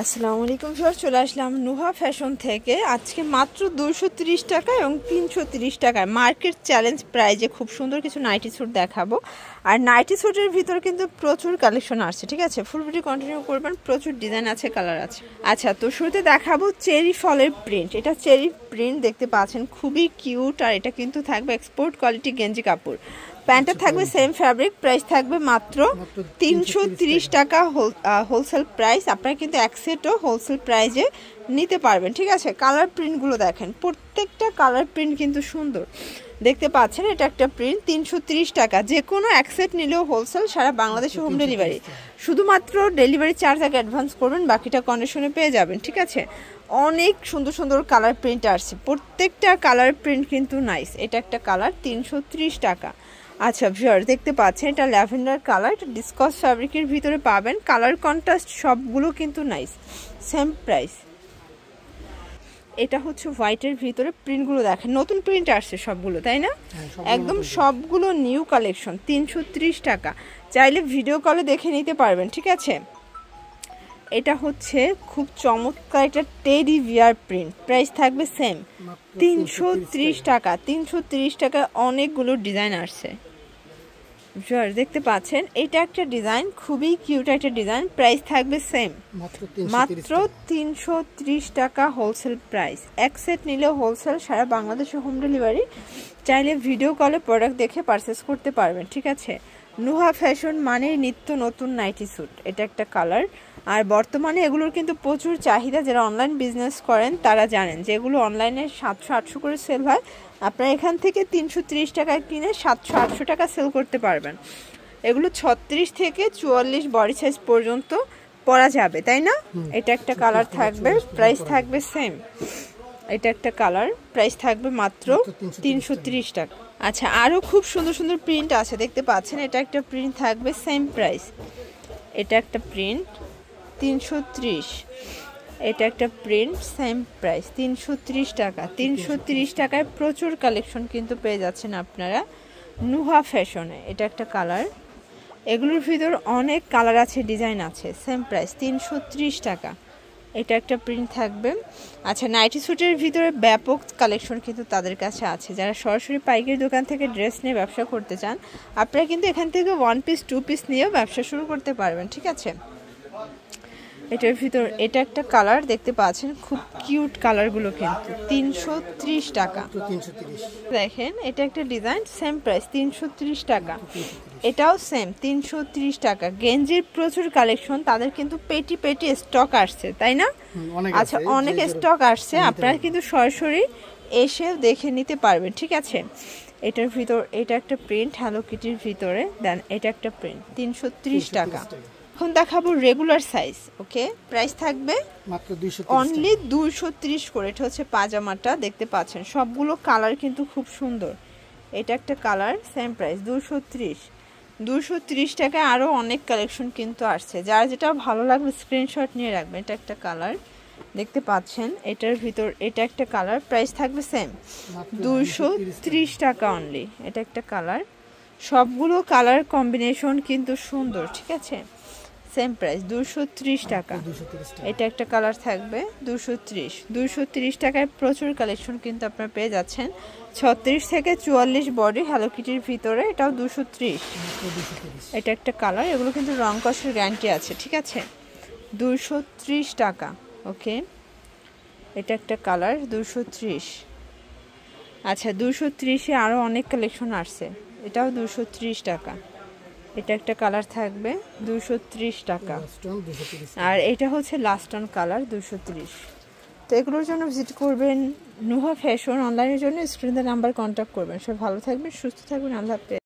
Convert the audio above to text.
আসসালামু আলাইকুম ভিউয়ার, চলে আসলাম নুহা ফ্যাশন থেকে। আজকে মাত্র 230 টাকা এবং 330 টাকায় মার্কেট চ্যালেঞ্জ প্রাইজে খুব সুন্দর কিছু নাইটি স্যুট দেখাবো। আর নাইটি স্যুটের ভিতর কিন্তু প্রচুর কালেকশন আসছে, ঠিক আছে? ফুল ভিডিও কন্টিনিউ করবেন, প্রচুর ডিজাইন আছে, কালার আছে। আচ্ছা, তো শুরুতে দেখাবো চেরি ফলের প্রিন্ট। এটা চেরি প্রিন্ট দেখতে পাচ্ছেন, খুবই কিউট। আর এটা কিন্তু থাকবে এক্সপোর্ট কোয়ালিটি গেঞ্জি কাপড়। প্যান্টটা থাকবে সেম ফ্যাব্রিক, প্রাইস থাকবে মাত্র 330 টাকা হোলসেল প্রাইস। আপনারা কিন্তু এক সেটও হোলসেল প্রাইজে নিতে পারবেন, ঠিক আছে? কালার প্রিন্টগুলো দেখেন, প্রত্যেকটা কালার প্রিন্ট কিন্তু সুন্দর দেখতে পাচ্ছেন। এটা একটা প্রিন্ট 330 টাকা, যে কোনো এক সেট নিলেও হোলসেল, সারা বাংলাদেশে হোম ডেলিভারি। শুধুমাত্র ডেলিভারি চার্জ আগে অ্যাডভান্স করবেন, বাকিটা কন্ডিশনে পেয়ে যাবেন, ঠিক আছে? অনেক সুন্দর সুন্দর কালার প্রিন্ট আসছে, প্রত্যেকটা কালার প্রিন্ট কিন্তু নাইস। এটা একটা কালার 330 টাকা। আচ্ছা ভিউয়ার, দেখতে পাচ্ছেন এটা ল্যাভেন্ডার কালার, এটা ডিসকাস ফ্যাব্রিকের ভিতরে পাবেন। কালার কন্ট্রাস্ট সবগুলো কিন্তু নাইস, সেম প্রাইস। এটা হচ্ছে হোয়াইটের ভিতরে, প্রিন্টগুলো দেখেন, নতুন প্রিন্ট আসছে সবগুলো, তাই না? একদম সবগুলো নিউ কালেকশন। 330 টাকা, চাইলে ভিডিও কলে দেখে নিতে পারবেন, ঠিক আছে? এটা হচ্ছে খুব চমৎকার একটা টেডি বিয়ার প্রিন্ট, প্রাইস থাকবে সেম 330 টাকা। 330 টাকায় অনেকগুলো ডিজাইন আসছে। দেখতে পাচ্ছেন এটা একটা ডিজাইন, খুবই কিউট একটা ডিজাইন, প্রাইস থাকবে সেম মাত্র 330 টাকা হোলসেল প্রাইস। এক সেট নিলেও হোলসেল, সারা বাংলাদেশে হোম ডেলিভারি। চাইলে ভিডিও কলে প্রোডাক্ট দেখে পারচেস করতে পারবেন, ঠিক আছে? নুহা ফ্যাশন মানে নিত্য নতুন নাইটি স্যুট। এটা একটা কালার। আর বর্তমানে এগুলোর কিন্তু প্রচুর চাহিদা। যারা অনলাইন বিজনেস করেন তারা জানেন যে এগুলো অনলাইনে 700-800 করে সেল হয়। আপনারা এখান থেকে 330 টাকায় কিনে 700-800 টাকা সেল করতে পারবেন। এগুলো 36 থেকে 44 বডি সাইজ পর্যন্ত পরা যাবে, তাই না? এটা একটা কালার থাকবে, প্রাইস থাকবে সেম। এটা একটা কালার, প্রাইস থাকবে মাত্র 330 টাকা। আচ্ছা, আরও খুব সুন্দর সুন্দর প্রিন্ট আছে, দেখতে পাচ্ছেন। এটা একটা প্রিন্ট থাকবে সেম প্রাইস। এটা একটা প্রিন্ট 330। এটা একটা প্রিন্ট সেম প্রাইস 330 টাকা। 330 টাকায় প্রচুর কালেকশন কিন্তু পেয়ে যাচ্ছেন আপনারা নুহা ফ্যাশনে। এটা একটা কালার, এগুলোর ভিতর অনেক কালার আছে, ডিজাইন আছে, সেম প্রাইস 330 টাকা। এটা একটা প্রিন্ট থাকবে। আচ্ছা, নাইটি স্যুটের ভিতরে ব্যাপক কালেকশন কিন্তু তাদের কাছে আছে। যারা সরাসরি পাইকারি দোকান থেকে ড্রেস নিয়ে ব্যবসা করতে চান, আপনারা কিন্তু এখান থেকে 1 পিস 2 পিস নিয়েও ব্যবসা শুরু করতে পারবেন, ঠিক আছে? এটার ভিতর এটা একটা কালার দেখতে পাচ্ছেন, খুব কিউট কালারগুলো কিন্তু 330 টাকা। দেখেন এটা একটা ডিজাইন, সেম প্রাইস 330 টাকা। এটাও সেম 330 টাকা। গেঞ্জির প্রচুর কালেকশন, তাদের কিন্তু পেটি পেটি স্টক আসছে, তাই না? আচ্ছা, অনেক স্টক আসছে, আপনারা কিন্তু সরাসরি এসে দেখে নিতে পারবেন, ঠিক আছে? এটার ভিতর এটা একটা প্রিন্ট হ্যালো কিটির ভিতরে, দেন এটা একটা প্রিন্ট 330 টাকা। এখন দেখাবো রেগুলার সাইজ, ওকে? প্রাইস থাকবে মাত্র অনলি 230 করে। এটা হচ্ছে পাজামাটা, দেখতে পাচ্ছেন সবগুলো কালার কিন্তু খুব সুন্দর। এটা একটা কালার, সেম প্রাইস 230 টাকায়। আরও অনেক কালেকশন কিন্তু আসছে, যার যেটা ভালো লাগবে স্ক্রিনশট নিয়ে রাখবেন। এটা একটা কালার, দেখতে পাচ্ছেন। এটার ভিতর এটা একটা কালার, প্রাইস থাকবে সেম 230 টাকা অনলি। এটা একটা কালার, সবগুলো কালার কম্বিনেশন কিন্তু সুন্দর, ঠিক আছে? সেম প্রাইস 230 টাকা। এটা একটা কালার থাকবে 230 টাকায়। প্রচুর কালেকশন কিন্তু আপনারা পেয়ে যাচ্ছেন। 36 থেকে 44 বডি হ্যালো কিটির ভিতরে, এটাও 230। এটা একটা কালার, এগুলো কিন্তু রং কষের গ্যারান্টি আছে, ঠিক আছে? 230 টাকা, ওকে? এটা একটা কালার 230। আচ্ছা, 230-এ আরও অনেক কালেকশন আসছে, এটাও 230 টাকা। এটা একটা কালার থাকবে 230 টাকা। আর এটা হচ্ছে লাস্ট অন কালার 230। তো এগুলোর জন্য ভিজিট করবেন নুহা ফ্যাশন। অনলাইনের জন্য স্ক্রিনে নাম্বার কন্ট্যাক্ট করবেন। সব ভালো থাকবেন, সুস্থ থাকবেন, আল্লাহ হাফেজ।